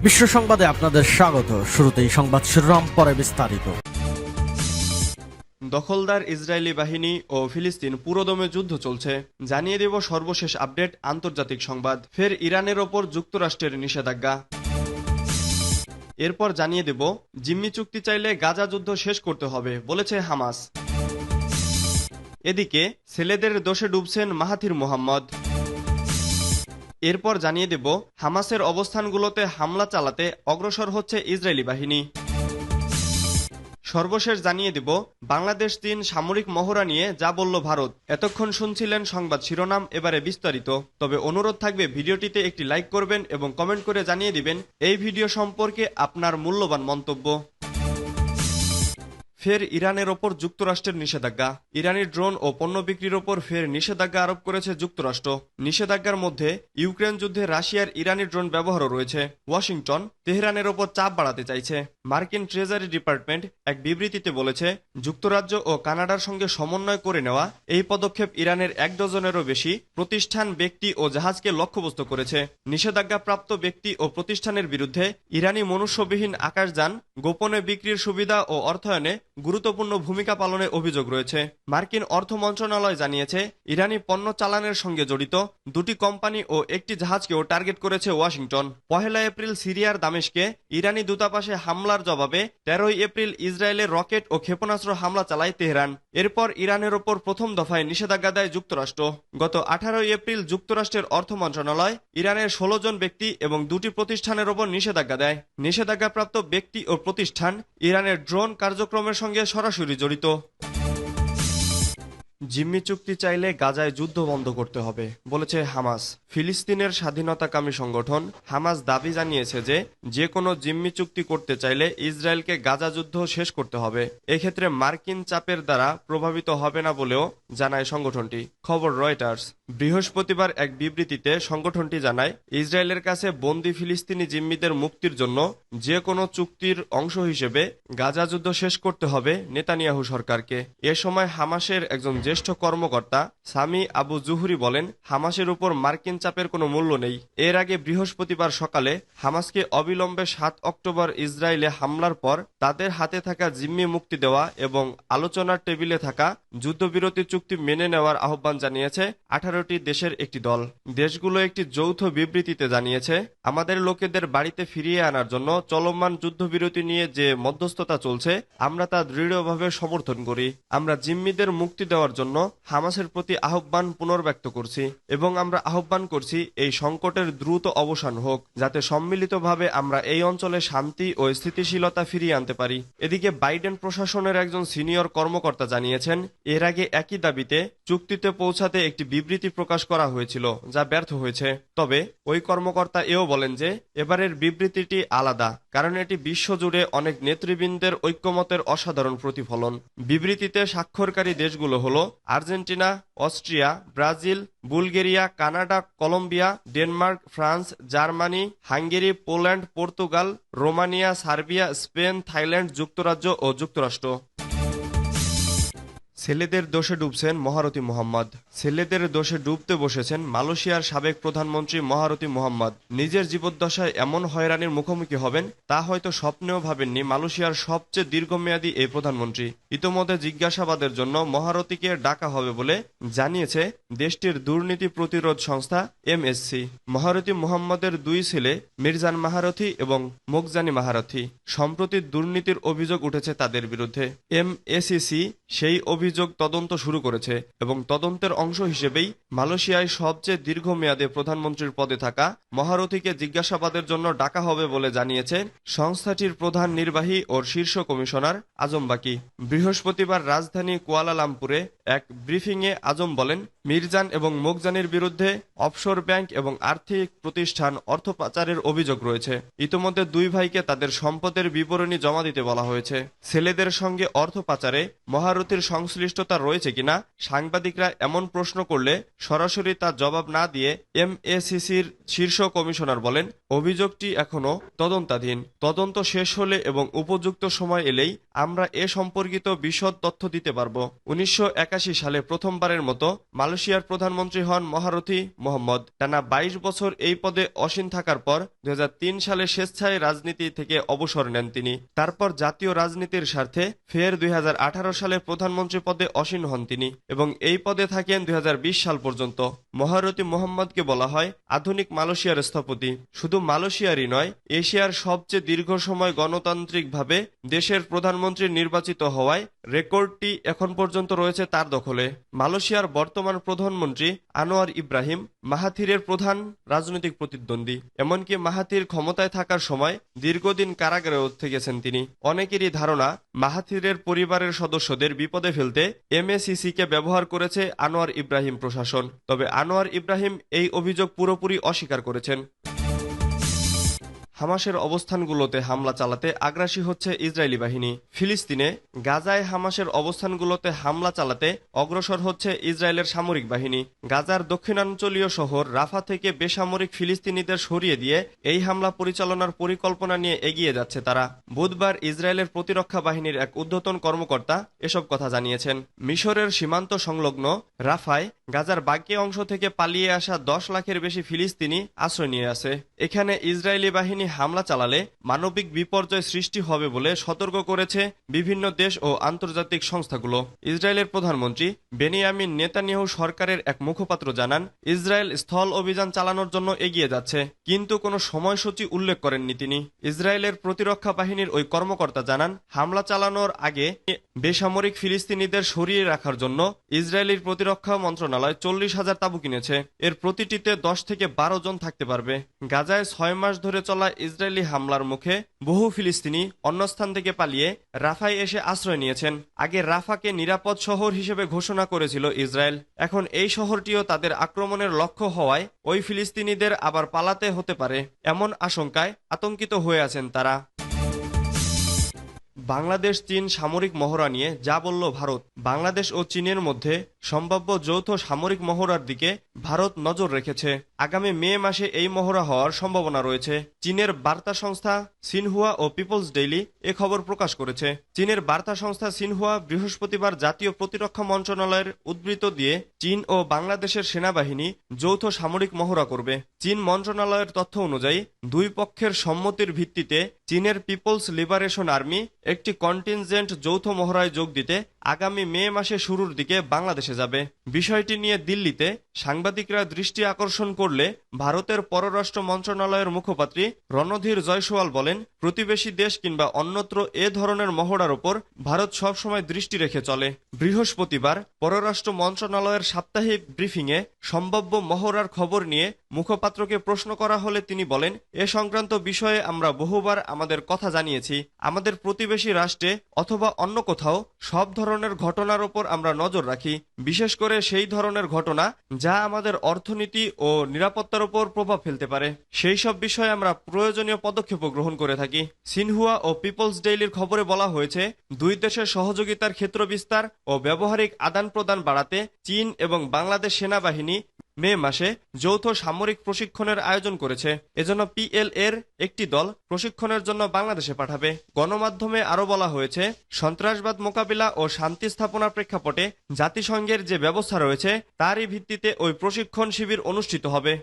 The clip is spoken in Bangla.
বিশ্ব সংবাদে আপনাদের স্বাগত। শুরুতেই সংবাদ শিরোনাম, পরে বিস্তারিত। দখলদার ইসরায়েলি বাহিনী ও ফিলিস্তিন পুরোদমে যুদ্ধ চলছে, জানিয়ে দেব সর্বশেষ আপডেট। আন্তর্জাতিক সংবাদ, ফের ইরানের ওপর যুক্তরাষ্ট্রের নিষেধাজ্ঞা। এরপর জানিয়ে দেব জিম্মি চুক্তি চাইলে গাজা যুদ্ধ শেষ করতে হবে বলেছে হামাস। এদিকে ছেলেদের দোষে ডুবছেন মাহাথির মোহাম্মদ। এরপর জানিয়ে দেব হামাসের অবস্থানগুলোতে হামলা চালাতে অগ্রসর হচ্ছে ইসরায়েলি বাহিনী। সর্বশেষ জানিয়ে দেব বাংলাদেশ চীন সামরিক মহড়া নিয়ে যা বলল ভারত। এতক্ষণ শুনছিলেন সংবাদ শিরোনাম, এবারে বিস্তারিত। তবে অনুরোধ থাকবে ভিডিওটিতে একটি লাইক করবেন এবং কমেন্ট করে জানিয়ে দিবেন এই ভিডিও সম্পর্কে আপনার মূল্যবান মন্তব্য। ফের ইরানের ওপর যুক্তরাষ্ট্রের নিষেধাজ্ঞা। ইরানি ড্রোন ও পণ্য বিক্রির ওপর ফের নিষেধাজ্ঞা আরোপ করেছে যুক্তরাষ্ট্র। নিষেধাজ্ঞার মধ্যে ইউক্রেন যুদ্ধে রাশিয়ার ইরানি ড্রোন ব্যবহারও রয়েছে। ওয়াশিংটন তেহরানের ওপর চাপ বাড়াতে চাইছে। মার্কিন ট্রেজারি ডিপার্টমেন্ট এক বিবৃতিতে বলেছে, যুক্তরাজ্য ও কানাডার সঙ্গে সমন্বয় করে নেওয়া এই পদক্ষেপ ইরানের 1 ডজনেরও বেশি প্রতিষ্ঠান, ব্যক্তি ও জাহাজকে লক্ষ্যবস্তু করেছে। নিষেধাজ্ঞাপ্রাপ্ত ব্যক্তি ও প্রতিষ্ঠানের বিরুদ্ধে ইরানি মনুষ্যবিহীন আকাশযান গোপনে বিক্রির সুবিধা ও অর্থায়নে গুরুত্বপূর্ণ ভূমিকা পালনে অভিযোগ রয়েছে। মার্কিন অর্থ মন্ত্রণালয় জানিয়েছে, ইরানি পণ্য চালানের সঙ্গে জড়িত 2টি কোম্পানি ও একটি জাহাজকেও টার্গেট করেছে ওয়াশিংটন। 1 এপ্রিল সিরিয়ার দামেস্কে ইরানি দূতাবাসে হামলার জবাবে 13 এপ্রিল ইসরায়েলে রকেট ও ক্ষেপণাস্ত্র হামলা চালায় তেহরান। এরপর ইরানের ওপর প্রথম দফায় নিষেধাজ্ঞা দেয় যুক্তরাষ্ট্র। গত 18 এপ্রিল যুক্তরাষ্ট্রের অর্থ মন্ত্রণালয় ইরানের 16 জন ব্যক্তি এবং 2টি প্রতিষ্ঠানের ওপর নিষেধাজ্ঞা দেয়। নিষেধাজ্ঞাপ্রাপ্ত ব্যক্তি ও প্রতিষ্ঠান ইরানের ড্রোন কার্যক্রমের সঙ্গে সরাসরি জড়িত। জিম্মি চুক্তি চাইলে গাজায় যুদ্ধ বন্ধ করতে হবে বলেছে হামাস। ফিলিস্তিনের স্বাধীনতাকামী সংগঠন হামাস দাবি জানিয়েছে যে কোনো জিম্মি চুক্তি করতে চাইলে ইসরায়েলকে গাজা যুদ্ধ শেষ করতে হবে। এক্ষেত্রে মার্কিন চাপের দ্বারা প্রভাবিত হবে না বলেও জানায় সংগঠনটি। খবর রয়টার্স। বৃহস্পতিবার এক বিবৃতিতে সংগঠনটি জানায়, ইসরায়েলের কাছে বন্দী ফিলিস্তিনি জিম্মিদের মুক্তির জন্য যে কোনো চুক্তির অংশ হিসেবে গাজা যুদ্ধ শেষ করতে হবে নেতানিয়াহু সরকারকে। এ সময় হামাসের একজন জ্যেষ্ঠ কর্মকর্তা সামি আবু জুহুরি বলেন, হামাসের উপর মার্কিন চাপের কোনো মূল্য নেই। এর আগে বৃহস্পতিবার সকালে হামাসকে অবিলম্বে 7 অক্টোবর ইসরায়েলে হামলার পর তাদের হাতে থাকা জিম্মি মুক্তি দেওয়া এবং আলোচনার টেবিলে থাকা যুদ্ধবিরতি চুক্তি মেনে নেওয়ার আহ্বান জানিয়েছে 18টি দেশের একটি দল। দেশগুলো একটি যৌথ বিবৃতিতে জানিয়েছে, আমাদের লোকেদের বাড়িতে ফিরিয়ে আনার জন্য চলমান যুদ্ধবিরতি নিয়ে যে মধ্যস্থতা চলছে আমরা তা দৃঢ়ভাবে সমর্থন করি। আমরা জিম্মিদের মুক্তি দেওয়ার জন্য হামাসের প্রতি আহ্বান পুনর্ব্যক্ত করছি এবং আমরা আহ্বান করছি এই সংকটের দ্রুত অবসান হোক, যাতে সম্মিলিতভাবে আমরা এই অঞ্চলে শান্তি ও স্থিতিশীলতা ফিরিয়ে আনতে পারি। এদিকে বাইডেন প্রশাসনের একজন সিনিয়র কর্মকর্তা জানিয়েছেন, এর আগে একই দাবিতে চুক্তিতে পৌঁছাতে একটি বিবৃতি প্রকাশ করা হয়েছিল, যা ব্যর্থ হয়েছে। তবে ওই কর্মকর্তা এও বলেন যে এবারের বিবৃতিটি আলাদা, কারণ এটি বিশ্বজুড়ে অনেক নেতৃবৃন্দের ঐক্যমতের অসাধারণ প্রতিফলন। বিবৃতিতে স্বাক্ষরকারী দেশগুলো হলো Argentina, Austria, Brazil, Bulgaria, Canada, Colombia, Denmark, France, Germany, Hungary, Poland, Portugal, Romania, Serbia, Spain, Thailand, যুক্তরাজ্য ও যুক্তরাষ্ট্র। ছেলেদের দোষে ডুবছেন মহারথী মোহাম্মদ। ছেলেদের দোষে ডুবতে বসেছেন মালয়েশিয়ার সাবেক প্রধানমন্ত্রী মহারথী মোহাম্মদ। নিজের জীবদ্দশায় এমন হয়রানির মুখোমুখি হবেন তা হয়তো স্বপ্নেও ভাবেননি মালয়েশিয়ার সবচেয়ে দীর্ঘমেয়াদী এই প্রধানমন্ত্রী। ইতোমধ্যে জিজ্ঞাসাবাদের জন্য মহারথীকে ডাকা হবে বলে জানিয়েছে দেশটির দুর্নীতি প্রতিরোধ সংস্থা MSC। মহারথী মোহাম্মদের 2 ছেলে মির্জান মাহারথী এবং মোকজানি মাহারথী। সম্প্রতি দুর্নীতির অভিযোগ উঠেছে তাদের বিরুদ্ধে। MACC সেই অভিযোগ তদন্ত শুরু করেছে এবং তদন্তের অংশ হিসেবেই মালয়েশিয়ায় সবচেয়ে দীর্ঘমেয়াদে প্রধানমন্ত্রীর পদে থাকা মহারথীকে জিজ্ঞাসাবাদের জন্য ডাকা হবে বলে জানিয়েছে সংস্থাটির প্রধান নির্বাহী ও শীর্ষ কমিশনার আজম বাকি। বৃহস্পতিবার রাজধানী কুয়ালালামপুরে এক ব্রিফিংয়ে আজম বলেন, মির্জান এবং মোকজানির বিরুদ্ধে অফশোর ব্যাংক এবং আর্থিক প্রতিষ্ঠান অর্থ পাচারের অভিযোগ রয়েছে। ইতোমধ্যে 2 ভাইকে তাদের সম্পদের বিবরণী জমা দিতে বলা হয়েছে। ছেলেদের সঙ্গে অর্থ পাচারে মহারথীর সংশ্লিষ্টতা রয়েছে কিনা সাংবাদিকরা এমন প্রশ্ন করলে সরাসরি তার জবাব না দিয়ে MACCর শীর্ষ কমিশনার বলেন, অভিযোগটি এখনো তদন্তাধীন। তদন্ত শেষ হলে এবং উপযুক্ত সময় এলেই আমরা এ সম্পর্কিত বিশদ তথ্য দিতে পারব। 1981 সালে প্রথমবারের মতো মালয়েশিয়ার প্রধানমন্ত্রী হন মহারথী মোহাম্মদ। টানা 22 বছর এই পদে অসীন থাকার পর 2003 সালে স্বেচ্ছায় রাজনীতি থেকে অবসর নেন তিনি। তারপর জাতীয় রাজনীতির স্বার্থে ফের 2018 সালে প্রধানমন্ত্রী পদে অসীন হন তিনি এবং এই পদে থাকেন 2020 সাল পর্যন্ত। মহারথী মোহাম্মদকে বলা হয় আধুনিক মালয়েশিয়ার স্থপতি। শুধু মালয়েশিয়ারই নয়, এশিয়ার সবচেয়ে দীর্ঘ সময় গণতান্ত্রিকভাবে দেশের প্রধানমন্ত্রী নির্বাচিত হওয়ায় রেকর্ডটি এখন পর্যন্ত রয়েছে তার দখলে। মালয়েশিয়ার বর্তমান প্রধানমন্ত্রী আনোয়ার ইব্রাহিম মাহাথিরের প্রধান রাজনৈতিক প্রতিদ্বন্দ্বী। এমনকি মাহাথির ক্ষমতায় থাকার সময় দীর্ঘদিন কারাগারেও থেকেছেন তিনি। অনেকেরই ধারণা মাহাথিরের পরিবারের সদস্যদের বিপদে ফেলতে এমএসিসিকে ব্যবহার করেছে আনোয়ার ইব্রাহিম প্রশাসন। তবে আনোয়ার ইব্রাহিম এই অভিযোগ পুরোপুরি অস্বীকার করেছেন। হামাসের অবস্থানগুলোতে হামলা চালাতে আগ্রাসী হচ্ছে ইসরায়েলি বাহিনী। ফিলিস্তিনে গাজায় হামাসের অবস্থানগুলোতে হামলা চালাতে অগ্রসর হচ্ছে ইসরায়েলের সামরিক বাহিনী। গাজার দক্ষিণাঞ্চলীয় শহর রাফা থেকে বেসামরিক ফিলিস্তিনিদের সরিয়ে দিয়ে এই হামলা পরিচালনার পরিকল্পনা নিয়ে এগিয়ে যাচ্ছে তারা। বুধবার ইসরায়েলের প্রতিরক্ষা বাহিনীর এক ঊর্ধ্বতন কর্মকর্তা এসব কথা জানিয়েছেন। মিশরের সীমান্ত সংলগ্ন রাফায় গাজার বাকি অংশ থেকে পালিয়ে আসা 10 লাখের বেশি ফিলিস্তিনি আশ্রয় নিয়ে আছে। এখানে ইসরায়েলি বাহিনী হামলা চালালে মানবিক বিপর্যয় সৃষ্টি হবে বলে সতর্ক করেছে বিভিন্ন দেশ ও আন্তর্জাতিক সংস্থাগুলো। ইসরায়েলের প্রধানমন্ত্রী বেনিয়ামিন নেতানিয়াহু সরকারের এক মুখপাত্র জানান, ইসরায়েল স্থল অভিযান চালানোর জন্য এগিয়ে যাচ্ছে, কিন্তু কোনো সময়সূচি উল্লেখ করেননি তিনি। ইসরায়েলের প্রতিরক্ষা বাহিনীর ওই কর্মকর্তা জানান, হামলা চালানোর আগে বেসামরিক ফিলিস্তিনিদের সরিয়ে রাখার জন্য ইসরায়েলের প্রতিরক্ষা মন্ত্রণালয় 40,000 তাঁবু কিনেছে। এর প্রতিটিতে 10 থেকে 12 জন থাকতে পারবে। গাজায় 6 মাস ধরে চলা ইসরায়েলি হামলার মুখে বহু ফিলিস্তিনি অন্য স্থান থেকে পালিয়ে রাফায় এসে আশ্রয় নিয়েছেন। আগে রাফাকে নিরাপদ শহর হিসেবে ঘোষণা করেছিল ইসরায়েল। এখন এই শহরটিও তাদের আক্রমণের লক্ষ্য হওয়ায় ওই ফিলিস্তিনিদের আবার পালাতে হতে পারে এমন আশঙ্কায় আতঙ্কিত হয়ে আছেন তারা। বাংলাদেশ চীন সামরিক মহড়া নিয়ে যা বলল ভারত। বাংলাদেশ ও চীনের মধ্যে সম্ভাব্য যৌথ সামরিক মহড়ার দিকে ভারত নজর রেখেছে। আগামী মে মাসে এই মহড়া হওয়ার সম্ভাবনা রয়েছে। চীনের বার্তা সংস্থা সিনহুয়া ও পিপলস ডেইলি এ খবর প্রকাশ করেছে। চীনের বার্তা সংস্থা সিনহুয়া বৃহস্পতিবার জাতীয় প্রতিরক্ষা মন্ত্রণালয়ের উদ্ধৃত দিয়ে চীন ও বাংলাদেশের সেনাবাহিনী যৌথ সামরিক মহড়া করবে। চীন মন্ত্রণালয়ের তথ্য অনুযায়ী দুই পক্ষের সম্মতির ভিত্তিতে চীনের পিপলস লিবারেশন আর্মি একটি কন্টিনজেন্ট যৌথ মহড়ায় যোগ দিতে আগামী মে মাসে শুরুর দিকে বাংলাদেশে যাবে। বিষয়টি নিয়ে দিল্লিতে সাংবাদিকরা দৃষ্টি আকর্ষণ করলে ভারতের পররাষ্ট্র মন্ত্রণালয়ের মুখপাত্রী রণধীর জয়সওয়াল বলেন, প্রতিবেশী দেশ কিংবা অন্যত্র এ ধরনের মহড়ার ওপর ভারত সবসময় দৃষ্টি রেখে চলে। বৃহস্পতিবার পররাষ্ট্র মন্ত্রণালয়ের সাপ্তাহিক ব্রিফিংয়ে সম্ভাব্য মহড়ার খবর নিয়ে মুখপাত্রকে প্রশ্ন করা হলে তিনি বলেন, এ সংক্রান্ত বিষয়ে আমরা বহুবার আমাদের কথা জানিয়েছি। আমাদের প্রতিবেশী রাষ্ট্রে অথবা অন্য কোথাও সব ধরনের ঘটনার ওপর আমরা নজর রাখি, বিশেষ করে সেই ধরনের ঘটনা যা আমাদের অর্থনীতি ও নিরাপত্তার উপর প্রভাব ফেলতে পারে। সেই সব বিষয়ে আমরা প্রয়োজনীয় পদক্ষেপ গ্রহণ করে থাকি। সিনহুয়া ও পিপলস ডেইলির খবরে বলা হয়েছে, দুই দেশের সহযোগিতার ক্ষেত্র বিস্তার ও ব্যবহারিক আদান প্রদান বাড়াতে চীন এবং বাংলাদেশ সেনাবাহিনী মে মাসে যৌথ সামরিক প্রশিক্ষণের আয়োজন করেছে। এজন্য পিএলএর একটি দল প্রশিক্ষণের জন্য বাংলাদেশে পাঠাবে। গণমাধ্যমে আরো বলা হয়েছে, সন্ত্রাসবাদ মোকাবিলা ও শান্তি স্থাপনার প্রেক্ষাপটে জাতিসংঘের যে ব্যবস্থা রয়েছে তারই ভিত্তিতে ওই প্রশিক্ষণ শিবির অনুষ্ঠিত হবে।